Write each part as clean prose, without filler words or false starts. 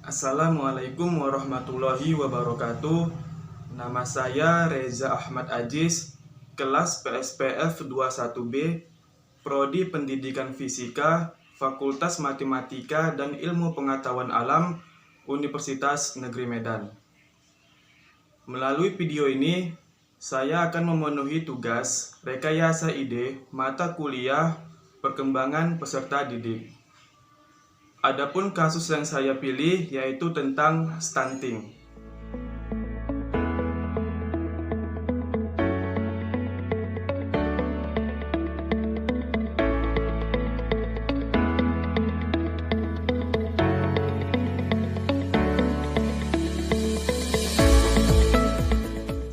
Assalamualaikum warahmatullahi wabarakatuh. Nama saya Reza Ahmad Aziz, kelas PSPF 21B, Prodi Pendidikan Fisika, Fakultas Matematika dan Ilmu Pengetahuan Alam, Universitas Negeri Medan. Melalui video ini, saya akan memenuhi tugas rekayasa ide mata kuliah perkembangan peserta didik. Adapun kasus yang saya pilih yaitu tentang stunting.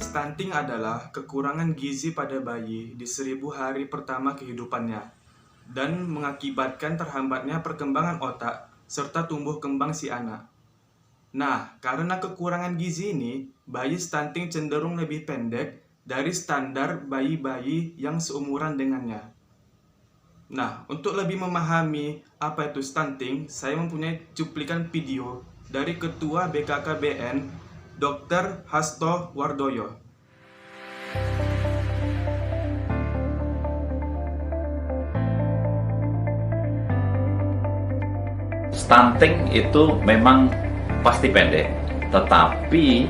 Stunting adalah kekurangan gizi pada bayi di 1000 hari pertama kehidupannya dan mengakibatkan terhambatnya perkembangan otak serta tumbuh kembang si anak. Nah, karena kekurangan gizi ini, bayi stunting cenderung lebih pendek dari standar bayi-bayi yang seumuran dengannya. Nah, untuk lebih memahami apa itu stunting, saya mempunyai cuplikan video dari Ketua BKKBN, Dr. Hasto Wardoyo. Stunting itu memang pasti pendek, tetapi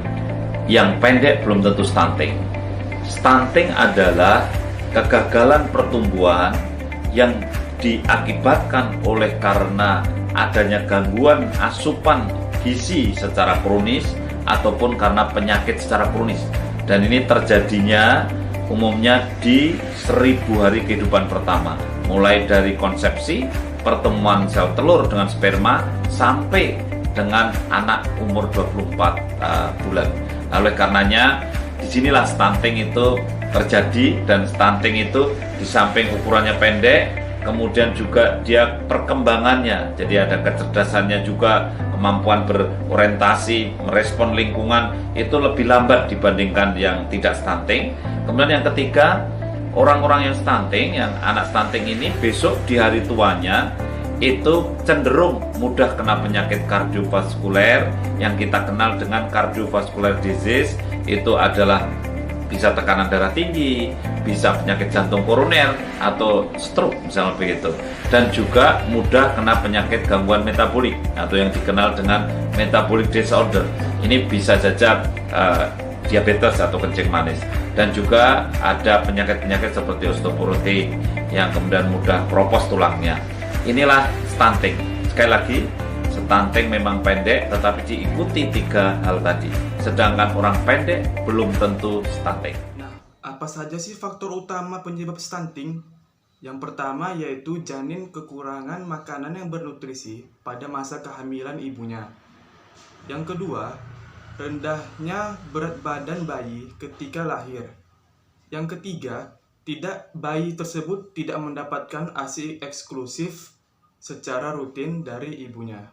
yang pendek belum tentu stunting. Stunting adalah kegagalan pertumbuhan yang diakibatkan oleh karena adanya gangguan asupan gizi secara kronis ataupun karena penyakit secara kronis. Dan ini terjadinya umumnya di 1000 hari kehidupan pertama, mulai dari konsepsi, pertemuan sel telur dengan sperma sampai dengan anak umur 24 bulan. Oleh karenanya disinilah stunting itu terjadi, dan stunting itu di samping ukurannya pendek, kemudian juga dia perkembangannya, jadi ada kecerdasannya juga, kemampuan berorientasi, merespon lingkungan itu lebih lambat dibandingkan yang tidak stunting. Kemudian yang ketiga, orang-orang yang stunting, yang anak stunting ini besok di hari tuanya itu cenderung mudah kena penyakit kardiovaskuler yang kita kenal dengan cardiovascular disease. Itu adalah bisa tekanan darah tinggi, bisa penyakit jantung koroner atau stroke misalnya begitu, dan juga mudah kena penyakit gangguan metabolik atau yang dikenal dengan metabolic disorder. Ini bisa saja diabetes atau kencing manis, dan juga ada penyakit-penyakit seperti osteoporosis yang kemudian mudah keropos tulangnya. Inilah stunting. Sekali lagi, stunting memang pendek tetapi diikuti 3 hal tadi. Sedangkan orang pendek belum tentu stunting. Nah, apa saja sih faktor utama penyebab stunting? Yang pertama yaitu janin kekurangan makanan yang bernutrisi pada masa kehamilan ibunya. Yang kedua, rendahnya berat badan bayi ketika lahir. Yang ketiga, bayi tersebut tidak mendapatkan ASI eksklusif secara rutin dari ibunya.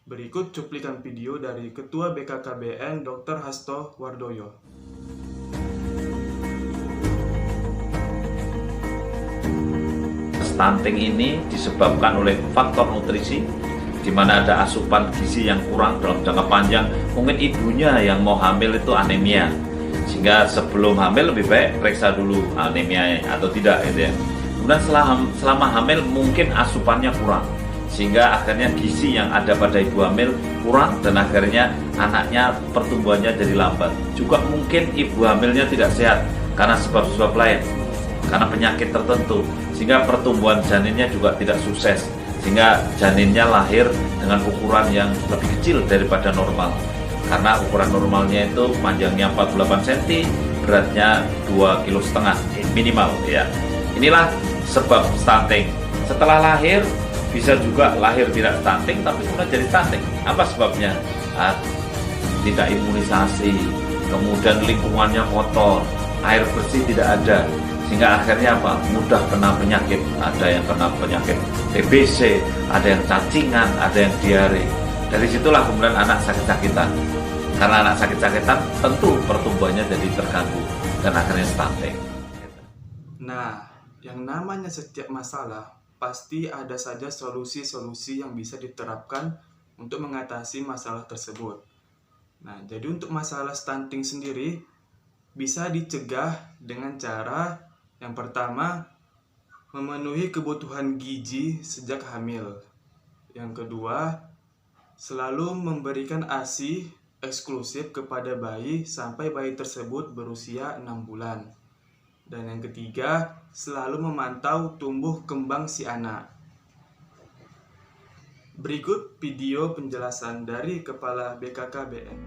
Berikut cuplikan video dari Ketua BKKBN Dr. Hasto Wardoyo. Stunting ini disebabkan oleh faktor nutrisi, di mana ada asupan gizi yang kurang dalam jangka panjang. Mungkin ibunya yang mau hamil itu anemia, sehingga sebelum hamil lebih baik periksa dulu anemia atau tidak gitu ya. Kemudian selama hamil mungkin asupannya kurang, sehingga akhirnya gizi yang ada pada ibu hamil kurang, dan akhirnya anaknya pertumbuhannya jadi lambat. Juga mungkin ibu hamilnya tidak sehat karena sebab-sebab lain, karena penyakit tertentu, sehingga pertumbuhan janinnya juga tidak sukses, sehingga janinnya lahir dengan ukuran yang lebih kecil daripada normal. Karena ukuran normalnya itu panjangnya 48 cm, beratnya 2,5 kg minimal ya. Inilah sebab stunting. Setelah lahir bisa juga lahir tidak stunting tapi kemudian jadi stunting. Apa sebabnya? Tidak imunisasi, kemudian lingkungannya kotor, air bersih tidak ada, sehingga akhirnya apa? Mudah kena penyakit. Ada yang kena penyakit TBC, ada yang cacingan, ada yang diare. Dari situlah kemudian anak sakit-sakitan. Karena anak sakit-sakitan tentu pertumbuhannya jadi terganggu dan akhirnya stunting. Nah, yang namanya setiap masalah pasti ada saja solusi-solusi yang bisa diterapkan untuk mengatasi masalah tersebut. Nah, jadi untuk masalah stunting sendiri bisa dicegah dengan cara yang pertama, memenuhi kebutuhan gizi sejak hamil. Yang kedua, selalu memberikan ASI eksklusif kepada bayi sampai bayi tersebut berusia 6 bulan. Dan yang ketiga, selalu memantau tumbuh kembang si anak. Berikut video penjelasan dari Kepala BKKBN.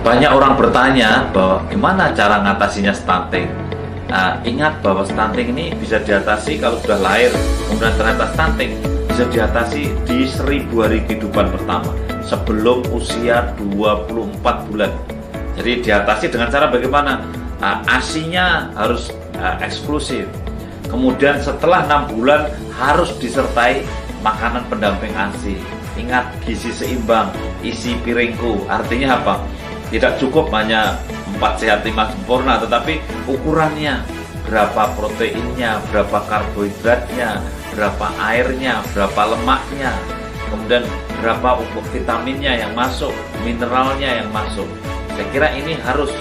Banyak orang bertanya bahwa gimana cara ngatasinya stunting. Nah, ingat bahwa stunting ini bisa diatasi kalau sudah lahir, kemudian ternyata stunting bisa diatasi di 1000 hari kehidupan pertama sebelum usia 24 bulan. Jadi diatasi dengan cara bagaimana? Nah, ASI-nya harus eksklusif. Kemudian setelah 6 bulan harus disertai makanan pendamping ASI. Ingat, gizi seimbang, isi piringku. Artinya apa? Tidak cukup hanya 4 sehat 5 sempurna, tetapi ukurannya, berapa proteinnya, berapa karbohidratnya, berapa airnya, berapa lemaknya, kemudian berapa vitaminnya yang masuk, mineralnya yang masuk. Saya kira ini harus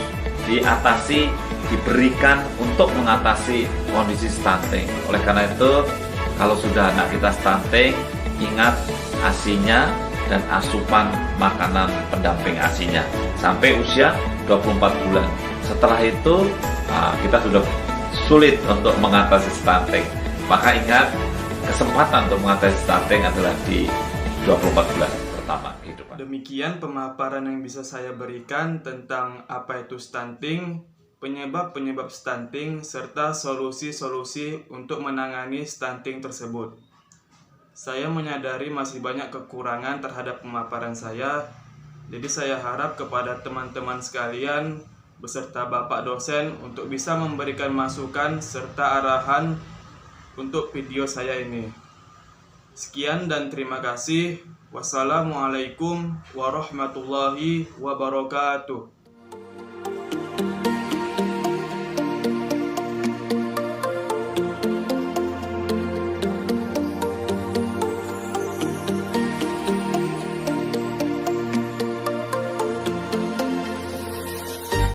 diatasi, diberikan untuk mengatasi kondisi stunting. Oleh karena itu, kalau sudah anak kita stunting, ingat ASI-nya dan asupan makanan pendamping ASI-nya sampai usia 24 bulan. Setelah itu kita sudah sulit untuk mengatasi stunting. Maka ingat, kesempatan untuk mengatasi stunting adalah di 24 bulan pertama kehidupan. Demikian pemaparan yang bisa saya berikan tentang apa itu stunting, penyebab-penyebab stunting, serta solusi-solusi untuk menangani stunting tersebut. Saya menyadari masih banyak kekurangan terhadap pemaparan saya, jadi saya harap kepada teman-teman sekalian beserta Bapak dosen untuk bisa memberikan masukan serta arahan untuk video saya ini. Sekian dan terima kasih. Wassalamualaikum warahmatullahi wabarakatuh.